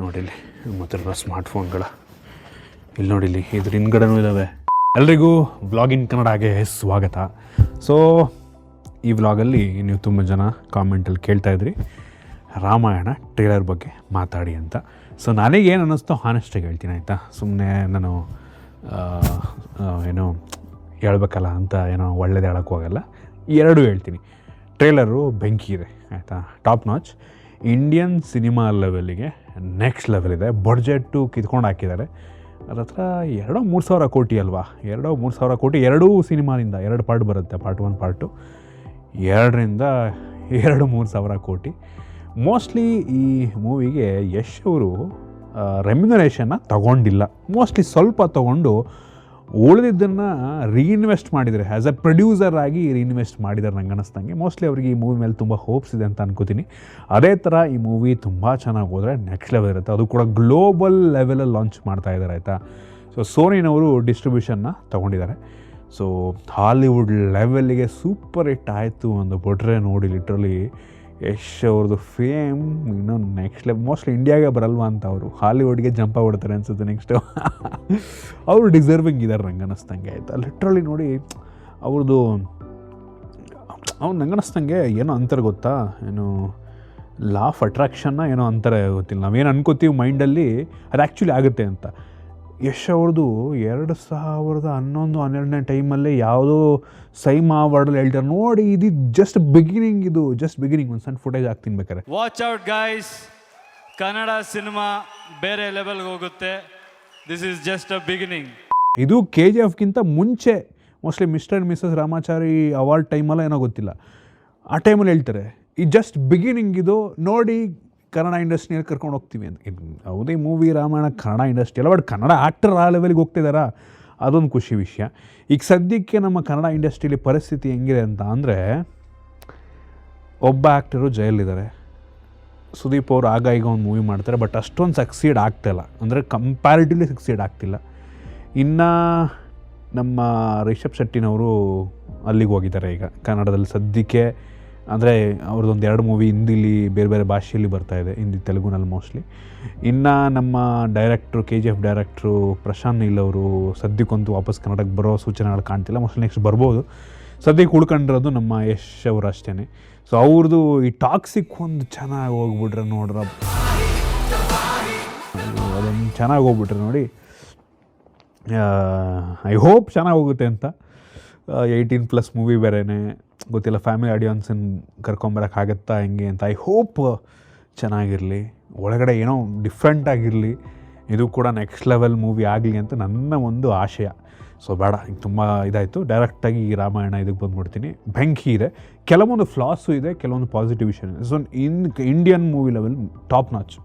ನೋಡಿಲ್ಲಿ ಮತ್ತು ಸ್ಮಾರ್ಟ್ಫೋನ್ಗಳ ಇಲ್ಲಿ ನೋಡಿಲ್ಲಿ ಇದ್ರ ಹಿಂದ್ಗಡೆನೂ ಇದ್ದಾವೆ. ಎಲ್ರಿಗೂ ವ್ಲಾಗ್ ಇನ್ ಕನ್ನಡಗೆ ಸ್ವಾಗತ. ಸೊ ಈ ವ್ಲಾಗಲ್ಲಿ ನೀವು ತುಂಬ ಜನ ಕಾಮೆಂಟಲ್ಲಿ ಕೇಳ್ತಾಯಿದ್ರಿ ರಾಮಾಯಣ ಟ್ರೇಲರ್ ಬಗ್ಗೆ ಮಾತಾಡಿ ಅಂತ. ಸೊ ನನಗೇನು ಅನ್ನಿಸ್ತೋ ಹಾನೆಸ್ಟಾಗಿ ಹೇಳ್ತೀನಿ ಆಯಿತಾ. ಸುಮ್ಮನೆ ನಾನು ಏನೋ ಹೇಳ್ಬೇಕಲ್ಲ ಅಂತ ಏನೋ ಒಳ್ಳೇದು ಹೇಳೋಕ್ಕೆ ಹೋಗಲ್ಲ, ಎರಡೂ ಹೇಳ್ತೀನಿ. ಟ್ರೇಲರು ಬೆಂಕಿ ಇದೆ ಆಯಿತಾ, ಟಾಪ್ ನಾಚ್ ಇಂಡಿಯನ್ ಸಿನಿಮಾ ಲೆವೆಲಿಗೆ ನೆಕ್ಸ್ಟ್ ಲೆವೆಲ್ ಇದೆ. ಬಡ್ಜೆಟ್ಟು ಕಿತ್ಕೊಂಡು ಹಾಕಿದ್ದಾರೆ. ಅದ್ರ ಹತ್ರ 2-3 ಸಾವಿರ ಕೋಟಿ ಅಲ್ವಾ, 2-3 ಸಾವಿರ ಕೋಟಿ ಎರಡೂ ಸಿನಿಮಾದಿಂದ 2 ಪಾರ್ಟ್ ಬರುತ್ತೆ, ಪಾರ್ಟ್ 1 ಪಾರ್ಟ್ 2, 2-3 ಸಾವಿರ ಕೋಟಿ. ಮೋಸ್ಟ್ಲಿ ಈ ಮೂವಿಗೆ ಯಶ್ ಅವರು ರೆಮ್ಯುನರೇಷನ್ನ ತೊಗೊಂಡಿಲ್ಲ, ಮೋಸ್ಟ್ಲಿ ಸ್ವಲ್ಪ ತೊಗೊಂಡು ಉಳಿದಿದ್ದನ್ನು ರೀಇನ್ವೆಸ್ಟ್ ಮಾಡಿದ್ದಾರೆ. ಆ್ಯಸ್ ಎ ಪ್ರೊಡ್ಯೂಸರ್ ಆಗಿ ರೀಇನ್ವೆಸ್ಟ್ ಮಾಡಿದ್ದಾರೆ ನಂಗೆ ಅನ್ನಿಸ್ದಂಗೆ. ಮೋಸ್ಟ್ಲಿ ಅವರಿಗೆ ಈ ಮೂವಿ ಮೇಲೆ ತುಂಬ ಹೋಪ್ಸ್ ಇದೆ ಅಂತ ಅನ್ಕೋತೀನಿ. ಅದೇ ಥರ ಈ ಮೂವಿ ತುಂಬ ಚೆನ್ನಾಗಿ ಹೋದರೆ ನೆಕ್ಸ್ಟ್ ಲೆವೆಲ್ ಇರುತ್ತೆ. ಅದು ಕೂಡ ಗ್ಲೋಬಲ್ ಲೆವೆಲಲ್ಲಿ ಲಾಂಚ್ ಮಾಡ್ತಾ ಇದ್ದಾರೆ ಆಯಿತಾ. ಸೊ ಸೋನಿನವರು ಡಿಸ್ಟ್ರಿಬ್ಯೂಷನ್ನ ತೊಗೊಂಡಿದ್ದಾರೆ. ಸೊ ಹಾಲಿವುಡ್ ಲೆವೆಲ್ಲಿಗೆ ಸೂಪರ್ ಹಿಟ್ ಆಯಿತು ಅಂದು ಬಿಟ್ರೆ ನೋಡಿ, ಲಿಟ್ರಲಿ ಯಶ್ ಅವ್ರದ್ದು ಫೇಮ್ ಇನ್ನೂ ನೆಕ್ಸ್ಟ್ ಲೆವೆಲ್. ಮೋಸ್ಟ್ಲಿ ಇಂಡಿಯಾಗೆ ಬರಲ್ವಾ ಅಂತ ಅವರು ಹಾಲಿವುಡ್ಗೆ ಜಂಪ್ ಆಗ್ಬಿಡ್ತಾರೆ ಅನಿಸುತ್ತೆ ನೆಕ್ಸ್ಟು. ಅವರು ಡಿಸರ್ವಿಂಗ್ ಇದ್ದಾರೆ ನಂಗೆ ಅನ್ನಿಸ್ದಂಗೆ ಆಯಿತಾ. ಲಿಟ್ರಲಿ ನೋಡಿ ಅವ್ರದ್ದು ಅವ್ನು ನಂಗೆ ಅನ್ನಿಸ್ದಂಗೆ ಏನೋ ಅಂತಾರೆ ಗೊತ್ತಾ, ಏನು ಲಾ ಆಫ್ ಅಟ್ರಾಕ್ಷನ್ನ ಏನೋ ಅಂತಾರೆ ಗೊತ್ತಿಲ್ಲ. ನಾವೇನು ಅನ್ಕೋತೀವಿ ಮೈಂಡಲ್ಲಿ ಅದು ಆ್ಯಕ್ಚುಲಿ ಆಗುತ್ತೆ ಅಂತ. ಯಶ್ ಅವ್ರದ್ದು 2011-12 ಟೈಮಲ್ಲೇ ಯಾವುದೋ ಸೈಮಾ ಅವಾರ್ಡಲ್ಲಿ ಹೇಳ್ತಾರೆ ನೋಡಿ. ಇದು ಜಸ್ಟ್ ಬಿಗಿನಿಂಗ್, ಇದು ಜಸ್ಟ್ ಬಿಗಿನಿಂಗ್. ಒಂದು ಸಣ್ಣ ಫುಟೇಜ್ ಹಾಕ್ತೀನಿ ಬೇಕಾರೆ. Watch out guys, Kannada cinema ಬೇರೆ ಲೆವೆಲ್ಗೆ ಹೋಗುತ್ತೆ. This is just a beginning. ಇದು KGFಗಿಂತ ಮುಂಚೆ mostly Mr and Mrs Ramachari award ಟೈಮಲ್ಲ ಏನೋ ಗೊತ್ತಿಲ್ಲ, ಆ ಟೈಮಲ್ಲಿ ಹೇಳ್ತಾರೆ ಈ ಜಸ್ಟ್ ಬಿಗಿನಿಂಗ್ ಇದು ನೋಡಿ, ಕನ್ನಡ ಇಂಡಸ್ಟ್ರಿಯಲ್ಲಿ ಕರ್ಕೊಂಡು ಹೋಗ್ತೀವಿ ಅಂತ. ಯಾವುದೇ ಮೂವಿ ರಾಮಾಯಣ ಕನ್ನಡ ಇಂಡಸ್ಟ್ರಿ ಅಲ್ಲ, ಬಟ್ ಕನ್ನಡ ಆ್ಯಕ್ಟರ್ ಆ ಲೆವೆಲ್ಗೆ ಹೋಗ್ತಿದ್ದಾರಾ, ಅದೊಂದು ಖುಷಿ ವಿಷಯ. ಈಗ ಸದ್ಯಕ್ಕೆ ನಮ್ಮ ಕನ್ನಡ ಇಂಡಸ್ಟ್ರಿಯಲ್ಲಿ ಪರಿಸ್ಥಿತಿ ಹೆಂಗಿದೆ ಅಂತ ಅಂದರೆ, ಒಬ್ಬ ಆ್ಯಕ್ಟರು ಜೈಲಿದ್ದಾರೆ, ಸುದೀಪ್ ಅವರು ಆಗ ಈಗ ಒಂದು ಮೂವಿ ಮಾಡ್ತಾರೆ, ಬಟ್ ಅಷ್ಟೊಂದು ಸಕ್ಸೀಡ್ ಆಗ್ತಾಯಿಲ್ಲ, ಅಂದರೆ ಕಂಪ್ಯಾರಿಟಿವ್ಲಿ ಸಕ್ಸೀಡ್ ಆಗ್ತಿಲ್ಲ. ಇನ್ನು ನಮ್ಮ ರಿಷಬ್ ಶೆಟ್ಟಿನವರು ಅಲ್ಲಿಗೆ ಹೋಗಿದ್ದಾರೆ ಈಗ ಕನ್ನಡದಲ್ಲಿ ಸದ್ಯಕ್ಕೆ. ಅಂದರೆ ಅವ್ರದ್ದೊಂದು 2 ಮೂವಿ ಹಿಂದಿಲಿ ಬೇರೆ ಬೇರೆ ಭಾಷೆಯಲ್ಲಿ ಬರ್ತಾಯಿದೆ, ಹಿಂದಿ ತೆಲುಗುನಲ್ಲಿ ಮೋಸ್ಟ್ಲಿ. ಇನ್ನು ನಮ್ಮ ಡೈರೆಕ್ಟ್ರು KGF ಡೈರೆಕ್ಟ್ರು ಪ್ರಶಾಂತ್ ನೀಲ್ ಅವರು ಸದ್ಯಕ್ಕಂತೂ ವಾಪಸ್ ಕನ್ನಡಕ್ಕೆ ಬರೋ ಸೂಚನೆಗಳು ಕಾಣ್ತಿಲ್ಲ. ಮೋಸ್ಟ್ಲಿ ನೆಕ್ಸ್ಟ್ ಬರ್ಬೋದು. ಸದ್ಯಕ್ಕೆ ಉಳ್ಕೊಂಡಿರೋದು ನಮ್ಮ ಯಶ್ ಅವರು ಅಷ್ಟೇ. ಸೊ ಅವ್ರದ್ದು ಈ ಟಾಕ್ಸಿಕ್ ಒಂದು ಚೆನ್ನಾಗಿ ಹೋಗ್ಬಿಟ್ರೆ ನೋಡ್ರ, ಅದೊಂದು ಚೆನ್ನಾಗಿ ಹೋಗ್ಬಿಟ್ರೆ ನೋಡಿ. ಐ ಹೋಪ್ ಚೆನ್ನಾಗಿ ಹೋಗುತ್ತೆ ಅಂತ. 18+ ಮೂವಿ ಬೇರೆಯೇ ಗೊತ್ತಿಲ್ಲ, ಫ್ಯಾಮಿಲಿ ಆಡಿಯನ್ಸನ್ನು ಕರ್ಕೊಂಬರೋಕ್ಕಾಗತ್ತಾ ಹೆಂಗೆ ಅಂತ. ಐ ಹೋಪ್ ಚೆನ್ನಾಗಿರಲಿ, ಒಳಗಡೆ ಏನೋ ಡಿಫ್ರೆಂಟಾಗಿರಲಿ, ಇದು ಕೂಡ ನೆಕ್ಸ್ಟ್ ಲೆವೆಲ್ ಮೂವಿ ಆಗಲಿ ಅಂತ ನನ್ನ ಒಂದು ಆಶಯ. ಸೊ ಬೇಡ, ಈಗ ತುಂಬ ಇದಾಯಿತು. ಡೈರೆಕ್ಟಾಗಿ ಈ ರಾಮಾಯಣ ಇದಕ್ಕೆ ಬಂದುಬಿಡ್ತೀನಿ. ಬೆಂಕಿ ಇದೆ, ಕೆಲವೊಂದು ಫ್ಲಾಸು ಇದೆ, ಕೆಲವೊಂದು ಪಾಸಿಟಿವ್ ವಿಷಯ ಇದೆ. So Indian movie level top notch,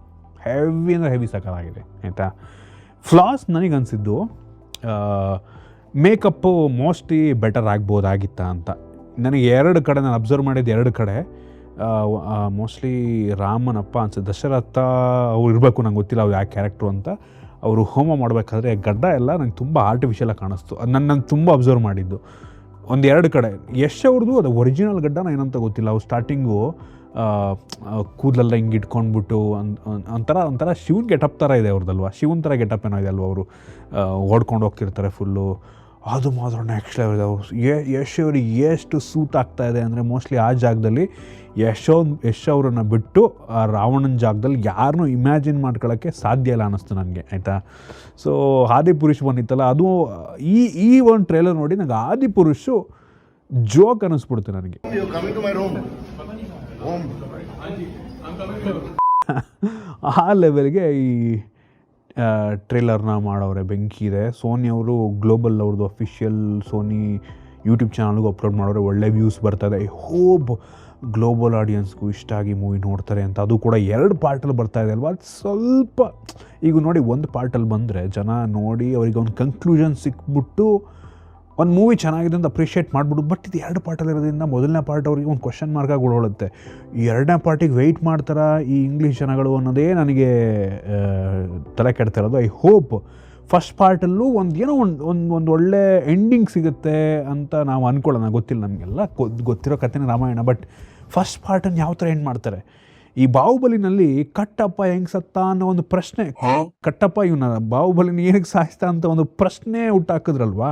heavy ಅಂದರೆ ಹೆವಿ ಸಕಲಾಗಿದೆ ಆಯಿತಾ. ಫ್ಲಾಸ್ ನನಗನ್ಸಿದ್ದು ಮೇಕಪ್ಪು ಮೋಸ್ಟ್ಲಿ ಬೆಟರ್ ಆಗ್ಬೋದಾಗಿತ್ತ ಅಂತ. ನನಗೆ 2 ಕಡೆ ನಾನು ಅಬ್ಸರ್ವ್ ಮಾಡಿದ್ದು, 2 ಕಡೆ ಮೋಸ್ಟ್ಲಿ ರಾಮನಪ್ಪ ಅನ್ಸುತ್ತೆ, ದಶರಥ ಅವ್ರು ಇರಬೇಕು, ನಂಗೆ ಗೊತ್ತಿಲ್ಲ ಅವ್ರು ಯಾವ ಕ್ಯಾರೆಕ್ಟ್ರು ಅಂತ. ಅವರು ಹೋಮ ಮಾಡಬೇಕಾದ್ರೆ ಗಡ್ಡ ಎಲ್ಲ ನಂಗೆ ತುಂಬ ಆರ್ಟಿಫಿಷಿಯಲಾಗಿ ಕಾಣಿಸ್ತು. ಅದು ನಾನು ತುಂಬ ಅಬ್ಸರ್ವ್ ಮಾಡಿದ್ದು. 1-2 ಕಡೆ ಯಶ್ ಅವ್ರದ್ದು ಅದು ಒರಿಜಿನಲ್ ಗಡ್ಡನ ಏನಂತ ಗೊತ್ತಿಲ್ಲ. ಅವ್ರು ಸ್ಟಾರ್ಟಿಂಗು ಕೂದಲೆಲ್ಲ ಹಿಂಗೆ ಇಟ್ಕೊಂಡ್ಬಿಟ್ಟು ಒಂಥರ ಶಿವನ್ ಗೆಟಪ್ ಥರ ಇದೆ ಅವ್ರದ್ದಲ್ವ, ಶಿವನ್ ಥರ ಗೆಟಪ್ ಏನೋ ಇದೆ ಅಲ್ವ, ಅವರು ಓಡ್ಕೊಂಡು ಹೋಗ್ತಿರ್ತಾರೆ ಫುಲ್ಲು. ಅದು ಮಾತ್ರ ನೆಕ್ಸ್ಟ್ ಲೆವೆಲ್. ಯಶ್ ಅವ್ರಿಗೆ ಎಷ್ಟು ಸೂಟ್ ಆಗ್ತಾಯಿದೆ ಅಂದರೆ, ಮೋಸ್ಟ್ಲಿ ಆ ಜಾಗದಲ್ಲಿ ಯಶ್ ಅವರನ್ನು ಬಿಟ್ಟು ಆ ರಾವಣನ ಜಾಗದಲ್ಲಿ ಯಾರನ್ನೂ ಇಮ್ಯಾಜಿನ್ ಮಾಡ್ಕೊಳ್ಳೋಕ್ಕೆ ಸಾಧ್ಯ ಇಲ್ಲ ಅನ್ನಿಸ್ತು ನನಗೆ ಆಯಿತಾ. ಸೊ ಆದಿಪುರುಷ್ ಬಂದಿತ್ತಲ್ಲ, ಅದು ಈ ಒಂದು ಟ್ರೇಲರ್ ನೋಡಿ ನನಗೆ ಆದಿಪುರುಷು ಜೋಕ್ ಅನ್ನಿಸ್ಬಿಡ್ತು ನನಗೆ. ಆ ಲೆವೆಲ್ಗೆ ಈ ಟ್ರೇಲರ್ನ ಮಾಡೋರೆ, ಬೆಂಕಿ ಇದೆ. ಸೋನಿ ಅವರು ಗ್ಲೋಬಲ್ ಅವ್ರದ್ದು ಅಫಿಷಿಯಲ್ ಸೋನಿ ಯೂಟ್ಯೂಬ್ ಚಾನಲ್ಗೂ ಅಪ್ಲೋಡ್ ಮಾಡೋರೆ, ಒಳ್ಳೆ ವ್ಯೂಸ್ ಬರ್ತದೆ. ಐ ಹೋಪ್ ಗ್ಲೋಬಲ್ ಆಡಿಯನ್ಸ್ಗೂ ಇಷ್ಟ ಆಗಿ ಮೂವಿ ನೋಡ್ತಾರೆ ಅಂತ. ಅದು ಕೂಡ 2 ಪಾರ್ಟಲ್ಲಿ ಬರ್ತಾಯಿದೆ ಅಲ್ವಾ. ಅದು ಸ್ವಲ್ಪ ಈಗ ನೋಡಿ, 1 ಪಾರ್ಟಲ್ಲಿ ಬಂದರೆ ಜನ ನೋಡಿ ಅವರಿಗೆ ಒಂದು ಕನ್ಕ್ಲೂಷನ್ ಸಿಕ್ಬಿಟ್ಟು ಒಂದು ಮೂವಿ ಚೆನ್ನಾಗಿದೆ ಅಂತ ಅಪ್ರಿಷಿಯೇಟ್ ಮಾಡಿಬಿಡು. ಬಟ್ ಇದು 2 ಪಾರ್ಟಲ್ಲಿರೋದ್ರಿಂದ ಮೊದಲನೇ ಪಾರ್ಟ್ ಅವ್ರಿಗೆ ಒಂದು ಕ್ವಶನ್ ಮಾರ್ಕಾಗಿ ಉಳೋಳುತ್ತೆ. ಈ 2ನೇ ಪಾರ್ಟಿಗೆ ವೆಯ್ಟ್ ಮಾಡ್ತಾರಾ ಈ ಇಂಗ್ಲೀಷ್ ಜನಗಳು ಅನ್ನೋದೇ ನನಗೆ ತಲೆ ಕೆಡ್ತಾ ಇರೋದು. ಐ ಹೋಪ್ ಫಸ್ಟ್ ಪಾರ್ಟಲ್ಲೂ ಒಂದು ಒಳ್ಳೆ ಎಂಡಿಂಗ್ ಸಿಗುತ್ತೆ ಅಂತ ನಾವು ಅಂದ್ಕೊಳ್ಳೋಣ. ಗೊತ್ತಿಲ್ಲ, ನಮಗೆಲ್ಲ ಗೊತ್ತಿರೋ ಕಥೆನೇ ರಾಮಾಯಣ. ಬಟ್ ಫಸ್ಟ್ ಪಾರ್ಟನ್ನು ಯಾವ ಥರ ಎಂಡ್ ಮಾಡ್ತಾರೆ, ಈ ಬಾಹುಬಲಿನಲ್ಲಿ ಕಟ್ಟಪ್ಪ ಹೆಂಗೆ ಸತ್ತ ಅನ್ನೋ ಒಂದು ಪ್ರಶ್ನೆ, ಕಟ್ಟಪ್ಪ ಇವನ ಬಾಹುಬಲಿನ ಏನಕ್ಕೆ ಸಾಯಿಸ್ತಾ ಅಂತ ಒಂದು ಪ್ರಶ್ನೆ ಹುಟ್ಟಾಕಿದ್ರಲ್ವಾ,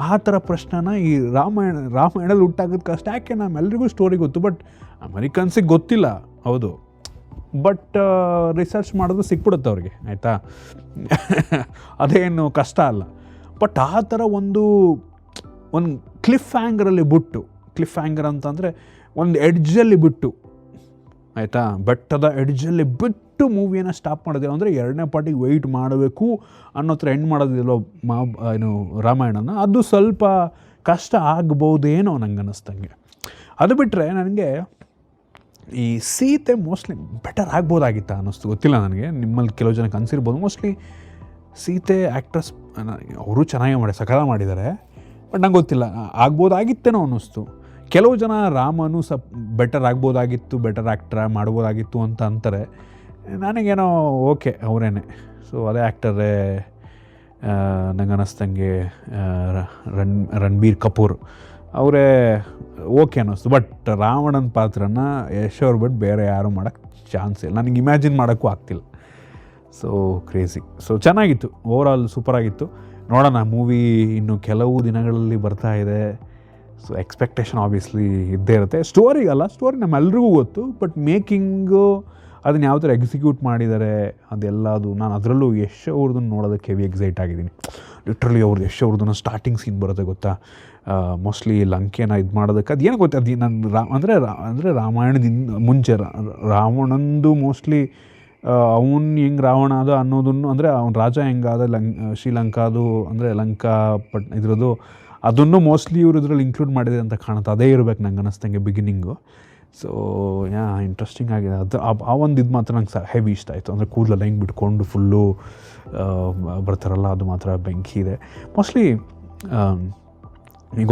ಆ ಥರ ಪ್ರಶ್ನೆನ ಈ ರಾಮಾಯಣದಲ್ಲಿ ಹುಟ್ಟಾಕೋದು ಕಷ್ಟ. ಯಾಕೆ ನಮ್ಮೆಲ್ರಿಗೂ ಸ್ಟೋರಿ ಗೊತ್ತು, ಬಟ್ ಅಮೆರಿಕನ್ಸಿಗೆ ಗೊತ್ತಿಲ್ಲ. ಹೌದು, ಬಟ್ ರಿಸರ್ಚ್ ಮಾಡಿದ್ರೆ ಸಿಕ್ಬಿಡುತ್ತೆ ಅವ್ರಿಗೆ, ಆಯಿತಾ. ಅದೇನು ಕಷ್ಟ ಅಲ್ಲ. ಬಟ್ ಆ ಥರ ಒಂದು ಕ್ಲಿಫ್ ಹ್ಯಾಂಗರಲ್ಲಿ ಬಿಟ್ಟು, ಕ್ಲಿಫ್ ಹ್ಯಾಂಗರ್ ಅಂತಂದರೆ ಒಂದು ಎಡ್ಜಲ್ಲಿ ಬಿಟ್ಟು, ಆಯಿತಾ, ಬೆಟ್ಟದ ಎಡ್ಜಲ್ಲಿ ಬಿಟ್ಟು ಮೂವಿಯನ್ನು ಸ್ಟಾಪ್ ಮಾಡೋದಿಲ್ಲ. ಅಂದರೆ 2ನೇ ಪಾರ್ಟಿಗೆ ವೆಯ್ಟ್ ಮಾಡಬೇಕು ಅನ್ನೋ ಥರ ಎಂಡ್ ಮಾಡೋದಿಲ್ಲೋ ರಾಮಾಯಣನ, ಅದು ಸ್ವಲ್ಪ ಕಷ್ಟ ಆಗ್ಬೋದೇನೋ ನಂಗೆ ಅನ್ನಿಸ್ತಂಗೆ. ಅದು ಬಿಟ್ಟರೆ ನನಗೆ ಈ ಸೀತೆ ಮೋಸ್ಟ್ಲಿ ಬೆಟರ್ ಆಗ್ಬೋದಾಗಿತ್ತ ಅನ್ನಿಸ್ತು, ಗೊತ್ತಿಲ್ಲ ನನಗೆ. ನಿಮ್ಮಲ್ಲಿ ಕೆಲವು ಜನಕ್ಕೆ ಅನಿಸಿರ್ಬೋದು. ಮೋಸ್ಟ್ಲಿ ಸೀತೆ ಆ್ಯಕ್ಟ್ರೆಸ್ ಅವರು ಚೆನ್ನಾಗೇ ಸಕಾಲ ಮಾಡಿದ್ದಾರೆ, ಬಟ್ ನಂಗೆ ಗೊತ್ತಿಲ್ಲ, ಆಗ್ಬೋದಾಗಿತ್ತೇನೋ ಅನ್ನಿಸ್ತು. ಕೆಲವು ಜನ ರಾಮನು ಬೆಟರ್ ಆಗ್ಬೋದಾಗಿತ್ತು, ಬೆಟರ್ ಆ್ಯಕ್ಟರ್ ಮಾಡ್ಬೋದಾಗಿತ್ತು ಅಂತ ಅಂತಾರೆ. ನನಗೇನೋ ಓಕೆ ಅವರೇನೆ. ಸೊ ಅದೇ ಆ್ಯಕ್ಟರೇ ನಂಗೆ ಅನ್ನಿಸ್ದಂಗೆ ರಣಬೀರ್ ಕಪೂರ್ ಅವರೇ ಓಕೆ ಅನ್ನಿಸ್ತು. ಬಟ್ ರಾವಣನ ಪಾತ್ರನ ಯಶ್ ಅವ್ರು ಬಿಟ್ಟು ಬೇರೆ ಯಾರು ಮಾಡೋಕ್ಕೆ ಚಾನ್ಸ್ ಇಲ್ಲ, ನನಗೆ ಇಮ್ಯಾಜಿನ್ ಮಾಡೋಕ್ಕೂ ಆಗ್ತಿಲ್ಲ. So crazy. ಸೊ ಚೆನ್ನಾಗಿತ್ತು, ಓವರಾಲ್ ಸೂಪರಾಗಿತ್ತು. ನೋಡೋಣ, ಮೂವಿ ಇನ್ನು ಕೆಲವು ದಿನಗಳಲ್ಲಿ ಬರ್ತಾ ಇದೆ. ಸೊ ಎಕ್ಸ್ಪೆಕ್ಟೇಷನ್ ಆಬ್ವಿಯಸ್ಲಿ ಇದ್ದೇ ಇರುತ್ತೆ. ಸ್ಟೋರಿಗಲ್ಲ, ಸ್ಟೋರಿ ನಮ್ಮೆಲ್ರಿಗೂ ಗೊತ್ತು, ಬಟ್ ಮೇಕಿಂಗು ಅದನ್ನು ಯಾವ ಥರ ಎಕ್ಸಿಕ್ಯೂಟ್ ಮಾಡಿದ್ದಾರೆ ಅದೆಲ್ಲದು. ನಾನು ಅದರಲ್ಲೂ ಯಶ್ ಅವ್ರದ್ದನ್ನು ನೋಡೋದಕ್ಕೆ ಹೆವಿ ಎಕ್ಸೈಟ್ ಆಗಿದ್ದೀನಿ. ಲಿಟ್ರಲಿ ಅವ್ರದ್ದು ಯಶ್ ಅವ್ರದ್ದನ್ನು ಸ್ಟಾರ್ಟಿಂಗ್ ಸೀನ್ ಬರುತ್ತೆ ಗೊತ್ತಾ, ಮೋಸ್ಟ್ಲಿ ಲಂಕೆನ ಇದು ಮಾಡೋದಕ್ಕೆ. ಅದು ಏನು ಗೊತ್ತಾ, ಅದು ನಾನು ಅಂದರೆ ರಾಮಾಯಣದಿಂದ ಮುಂಚೆ ರಾವಣಂದು ಮೋಸ್ಟ್ಲಿ ಅವನು ಹೆಂಗೆ ರಾವಣ ಆದ ಅನ್ನೋದನ್ನು, ಅಂದರೆ ಅವ್ನ ರಾಜ ಹೆಂಗಾದ ಶ್ರೀಲಂಕಾದು, ಅಂದರೆ ಲಂಕಾ ಇದ್ರದ್ದು, ಅದನ್ನು ಮೋಸ್ಟ್ಲಿ ಇವರು ಇದ್ರಲ್ಲಿ ಇನ್ಕ್ಲೂಡ್ ಮಾಡಿದೆ ಅಂತ ಕಾಣುತ್ತೆ. ಅದೇ ಇರಬೇಕು ನಂಗೆ ಅನ್ನಿಸ್ತಂಗೆ ಬಿಗಿನಿಂಗು. ಸೊ ಇಂಟ್ರೆಸ್ಟಿಂಗ್ ಆಗಿದೆ ಅದು. ಆ ಒಂದು ಇದು ಮಾತ್ರ ನಂಗೆ ಹೆವಿ ಇಷ್ಟ ಆಯಿತು. ಅಂದರೆ ಕೂದಲೆಲ್ಲ ಹಿಂಗೆ ಬಿಟ್ಕೊಂಡು ಫುಲ್ಲು ಬರ್ತಾರಲ್ಲ, ಅದು ಮಾತ್ರ ಬೆಂಕಿ ಇದೆ. ಮೋಸ್ಟ್ಲಿ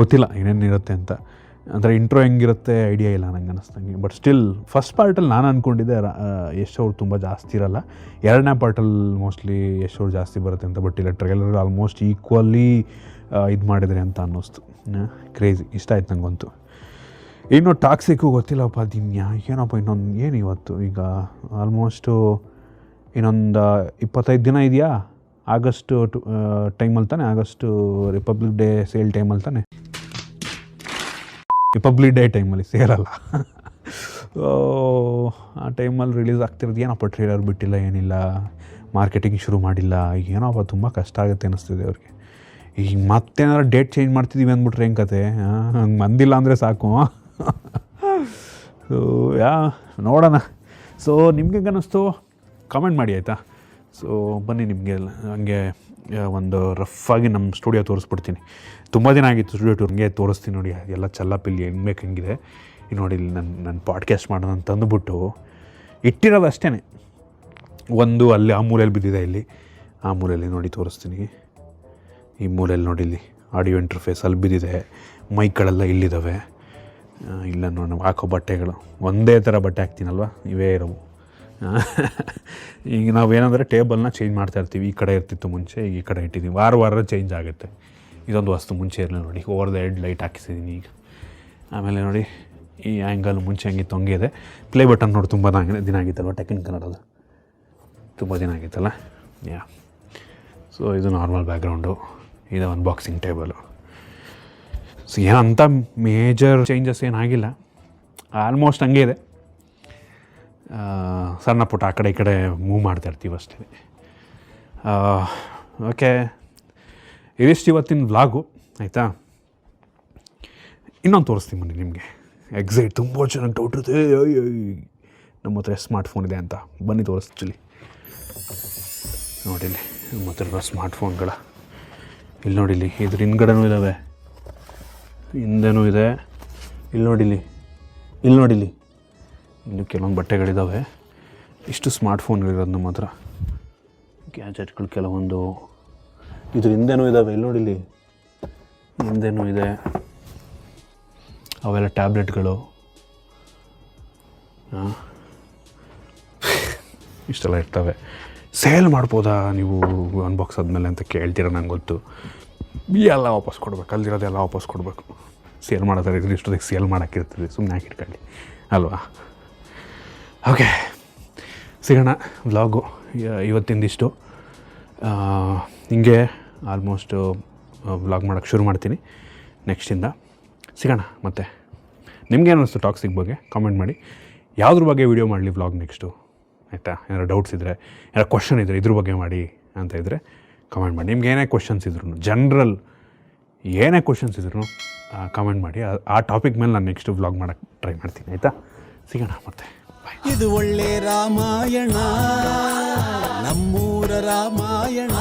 ಗೊತ್ತಿಲ್ಲ ಏನೇನಿರುತ್ತೆ ಅಂತ, ಅಂದರೆ ಇಂಟ್ರೋ ಹೆಂಗಿರುತ್ತೆ ಐಡಿಯಾ ಇಲ್ಲ ನಂಗೆ ಅನ್ನಿಸ್ತಂಗೆ. ಬಟ್ ಸ್ಟಿಲ್ ಫಸ್ಟ್ ಪಾರ್ಟಲ್ಲಿ ನಾನು ಅಂದ್ಕೊಂಡಿದ್ದೆ ಯಶ್ ಅವ್ರು ತುಂಬ ಜಾಸ್ತಿ ಇರಲ್ಲ, 2ನೇ ಪಾರ್ಟಲ್ಲಿ ಮೋಸ್ಟ್ಲಿ ಯಶ್ ಅವ್ರು ಜಾಸ್ತಿ ಬರುತ್ತೆ ಅಂತ. ಬಟ್ ಇಲ್ಲ, ಟ್ರೈಲರ್ ಆಲ್ಮೋಸ್ಟ್ ಈಕ್ವಲಿ ಇದು ಮಾಡಿದರೆ ಅಂತ ಅನ್ನಿಸ್ತು. ಕ್ರೇಜಿ, ಇಷ್ಟ ಆಯ್ತು ನನಗಂತೂ. ಇನ್ನೂ ಟಾಕ್ಸಿಕ್ಕು ಗೊತ್ತಿಲ್ಲಪ್ಪ, ಅದಿನ್ಯಾ ಏನಪ್ಪ ಏನು ಇವತ್ತು ಈಗ ಆಲ್ಮೋಸ್ಟು ಇನ್ನೊಂದು 25 ದಿನ ಇದೆಯಾ, ಆಗಸ್ಟು ಟೈಮಲ್ಲಿ ತಾನೆ, ಆಗಸ್ಟು ರಿಪಬ್ಲಿಕ್ ಡೇ ಸೇಲ್ ಟೈಮಲ್ಲಿ ತಾನೆ, ರಿಪಬ್ಲಿಕ್ ಡೇ ಟೈಮಲ್ಲಿ ಸೇರಲ್ಲ. ಆ ಟೈಮಲ್ಲಿ ರಿಲೀಸ್ ಆಗ್ತಿರೋದು. ಏನಪ್ಪ ಟ್ರೇಲರ್ ಬಿಟ್ಟಿಲ್ಲ, ಏನಿಲ್ಲ, ಮಾರ್ಕೆಟಿಂಗ್ ಶುರು ಮಾಡಿಲ್ಲ, ಏನಪ್ಪ ತುಂಬ ಕಷ್ಟ ಆಗುತ್ತೆ ಅನ್ನಿಸ್ತಿದೆ ಅವ್ರಿಗೆ. ಈಗ ಮತ್ತೇನಾದ್ರು ಡೇಟ್ ಚೇಂಜ್ ಮಾಡ್ತಿದ್ದೀವಿ ಅಂದ್ಬಿಟ್ರೆ ಹೆಂಗೆ ಕತೆ, ಹಂಗೆ ಬಂದಿಲ್ಲ ಅಂದರೆ ಸಾಕು. ಸೊ ನೋಡೋಣ. ಸೊ ನಿಮ್ಗೆ ಹೆಂಗೆ ಅನ್ನಿಸ್ತು ಕಾಮೆಂಟ್ ಮಾಡಿ, ಆಯಿತಾ. ಸೊ ಬನ್ನಿ, ನಿಮಗೆ ಹಂಗೆ ಒಂದು ರಫಾಗಿ ನಮ್ಮ ಸ್ಟುಡಿಯೋ ತೋರಿಸ್ಬಿಡ್ತೀನಿ. ತುಂಬ ದಿನ ಆಗಿತ್ತು ಸ್ಟುಡಿಯೋ ಟೂರ್ಗೆ, ತೋರಿಸ್ತೀನಿ ನೋಡಿ. ಎಲ್ಲ ಚಲ್ಲಪಿಲ್ಲಿ ಹೆಂಗೆ ಬೇಕು ಹೆಂಗಿದೆ. ಈಗ ನೋಡಿ, ಇಲ್ಲಿ ನನ್ನ ಪಾಡ್ಕಾಸ್ಟ್ ಮಾಡೋಣ ಅಂತ ತಂದುಬಿಟ್ಟು ಇಟ್ಟಿರೋದು ಅಷ್ಟೇ. ಒಂದು ಅಲ್ಲಿ ಆ ಮೂಲೆಯಲ್ಲಿ ಬಿದ್ದಿದೆ, ಇಲ್ಲಿ ಆ ಮೂಲೆಯಲ್ಲಿ ನೋಡಿ ತೋರಿಸ್ತೀನಿ. ಈ ಮೂಲೆಯಲ್ಲಿ ನೋಡಿ, ಇಲ್ಲಿ ಆಡಿಯೋ ಇಂಟರ್ಫೇಸ್ ಅಲ್ಲಿ ಬಿದ್ದಿದೆ, ಮೈಕ್ಗಳೆಲ್ಲ ಇಲ್ಲಿದ್ದಾವೆ. ಇಲ್ಲ ನೋಡಿ, ಹಾಕೋ ಬಟ್ಟೆಗಳು ಒಂದೇ ಥರ ಬಟ್ಟೆ ಹಾಕ್ತೀನಲ್ವ, ಇವೇ ಇರೋವು. ಈಗ ನಾವೇನಂದರೆ ಟೇಬಲ್ನ ಚೇಂಜ್ ಮಾಡ್ತಾಯಿರ್ತೀವಿ. ಈ ಕಡೆ ಇರ್ತಿತ್ತು ಮುಂಚೆ, ಈಗ ಈ ಕಡೆ ಇಟ್ಟಿದ್ದೀವಿ. ವಾರ ಚೇಂಜ್ ಆಗುತ್ತೆ. ಇದೊಂದು ವಸ್ತು ಮುಂಚೆ ಇರಲಿಲ್ಲ ನೋಡಿ, ಓವರ್ ದ ಹೆಡ್ ಲೈಟ್ ಹಾಕಿಸಿದ್ದೀನಿ ಈಗ. ಆಮೇಲೆ ನೋಡಿ, ಈ ಆ್ಯಂಗಲ್ ಮುಂಚೆ ಹಂಗಿತ್ತು ಹಂಗೆ ಇದೆ. ಪ್ಲೇ ಬಟನ್ ನೋಡಿ, ತುಂಬ ದಿನ ಆಗಿತ್ತಲ್ವ, ಟೆಕ್ನಿಕ್ ಕನ್ನಡದು ತುಂಬ ದಿನ ಆಗಿತ್ತಲ್ಲ. ಸೊ ಇದು ನಾರ್ಮಲ್ ಬ್ಯಾಕ್ಗ್ರೌಂಡು, ಇದು ಅನ್ಬಾಕ್ಸಿಂಗ್ ಟೇಬಲು. ಸೊ ಏನಂತ ಮೇಜರ್ ಚೇಂಜಸ್ ಏನಾಗಿಲ್ಲ, ಆಲ್ಮೋಸ್ಟ್ ಹಂಗೆ ಇದೆ. ಸಣ್ಣ ಪುಟ್ಟ ಆ ಕಡೆ ಈ ಕಡೆ ಮೂವ್ ಮಾಡ್ತಾಯಿರ್ತೀವಿ ಅಷ್ಟೇ. ಓಕೆ, ಇದಿಷ್ಟು ಇವತ್ತಿನ ವ್ಲಾಗು, ಆಯಿತಾ. ಇನ್ನೊಂದು ತೋರಿಸ್ತೀನಿ ಬನ್ನಿ ನಿಮಗೆ. ಎಕ್ಸೈಟ್, ತುಂಬ ಚೆನ್ನಾಗಿ ಡೌಟ್ ಇರುತ್ತೆ ನಮ್ಮ ಹತ್ರ ಸ್ಮಾರ್ಟ್ಫೋನ್ ಇದೆ ಅಂತ. ಬನ್ನಿ ತೋರಿಸ್ತೀನಿ ನೋಡಿಲ್ಲಿ ನಮ್ಮ ಹತ್ರ ಸ್ಮಾರ್ಟ್ಫೋನ್ಗಳ. ಇಲ್ಲಿ ನೋಡಿಲ್ಲಿ, ಇದ್ರ ಹಿಂದ್ಗಡೆನೂ ಇದ್ದಾವೆ, ಹಿಂದೆನೂ ಇದೆ. ಇಲ್ಲಿ ನೋಡಿಲ್ಲಿ, ಇಲ್ಲಿ ಕೆಲವೊಂದು ಬಟ್ಟೆಗಳಿದ್ದಾವೆ. ಇಷ್ಟು ಸ್ಮಾರ್ಟ್ಫೋನ್ಗಳಿರೋದು ನಮ್ಮ ಹತ್ರ, ಗ್ಯಾಜೆಟ್ಗಳು ಕೆಲವೊಂದು. ಇದ್ರ ಹಿಂದೆನೂ ಇದ್ದಾವೆ, ಇಲ್ಲಿ ನೋಡಿಲ್ಲಿ ಹಿಂದೆನೂ ಇದೆ. ಅವೆಲ್ಲ ಟ್ಯಾಬ್ಲೆಟ್ಗಳು. ಇಷ್ಟೆಲ್ಲ ಇರ್ತವೆ. ಸೇಲ್ ಮಾಡ್ಬೋದಾ ನೀವು ಅನ್ಬಾಕ್ಸ್ ಆದಮೇಲೆ ಅಂತ ಕೇಳ್ತೀರ, ನಂಗೆ ಗೊತ್ತು. ಎಲ್ಲ ವಾಪಸ್ ಕೊಡ್ಬೇಕು, ಅಲ್ಲಿರೋದೆಲ್ಲ ವಾಪಸ್ ಕೊಡಬೇಕು. ಸೇಲ್ ಮಾಡೋದಾದ್ರೆ ಇಷ್ಟೊತ್ತಿಗೆ ಸೇಲ್ ಮಾಡೋಕ್ಕಿರ್ತದೆ, ಸುಮ್ಮನೆ ಹಾಕಿಟ್ಕೊಳ್ಳಿ ಅಲ್ವಾ. ಓಕೆ, ಸಿಗೋಣ. ವ್ಲಾಗು ಇವತ್ತಿಂದಿಷ್ಟು. ಹಿಂಗೆ ಆಲ್ಮೋಸ್ಟು ವ್ಲಾಗ್ ಮಾಡೋಕ್ಕೆ ಶುರು ಮಾಡ್ತೀನಿ ನೆಕ್ಸ್ಟಿಂದ. ಸಿಗೋಣ ಮತ್ತೆ. ನಿಮ್ಗೇನು ಅನ್ನಿಸ್ತು ಟಾಕ್ಸಿಕ್ ಬಗ್ಗೆ ಕಾಮೆಂಟ್ ಮಾಡಿ. ಯಾವುದ್ರ ಬಗ್ಗೆ ವೀಡಿಯೋ ಮಾಡಲಿ ವ್ಲಾಗ್ ನೆಕ್ಸ್ಟು, ಆಯಿತಾ? ಏನಾರು ಡೌಟ್ಸ್ ಇದ್ದರೆ, ಏನಾರು ಕ್ವಶನ್ ಇದ್ದರೆ ಇದ್ರ ಬಗ್ಗೆ ಮಾಡಿ ಅಂತ ಇದ್ದರೆ ಕಮೆಂಟ್ ಮಾಡಿ. ನಿಮ್ಗೆ ಏನೇ ಕ್ವಶನ್ಸ್ ಇದ್ರು, ಜನರಲ್ ಏನೇ ಕ್ವಶನ್ಸ್ ಇದ್ರು ಕಮೆಂಟ್ ಮಾಡಿ. ಆ ಟಾಪಿಕ್ ಮೇಲೆ ನಾನು ನೆಕ್ಸ್ಟ್ ವ್ಲಾಗ್ ಮಾಡೋಕ್ಕೆ ಟ್ರೈ ಮಾಡ್ತೀನಿ, ಆಯಿತಾ? ಸಿಗೋಣ ಮತ್ತೆ. ಬಾಯ್. ಇದು ಒಳ್ಳೆ ರಾಮಾಯಣ, ನಮ್ಮೂರ ರಾಮಾಯಣ.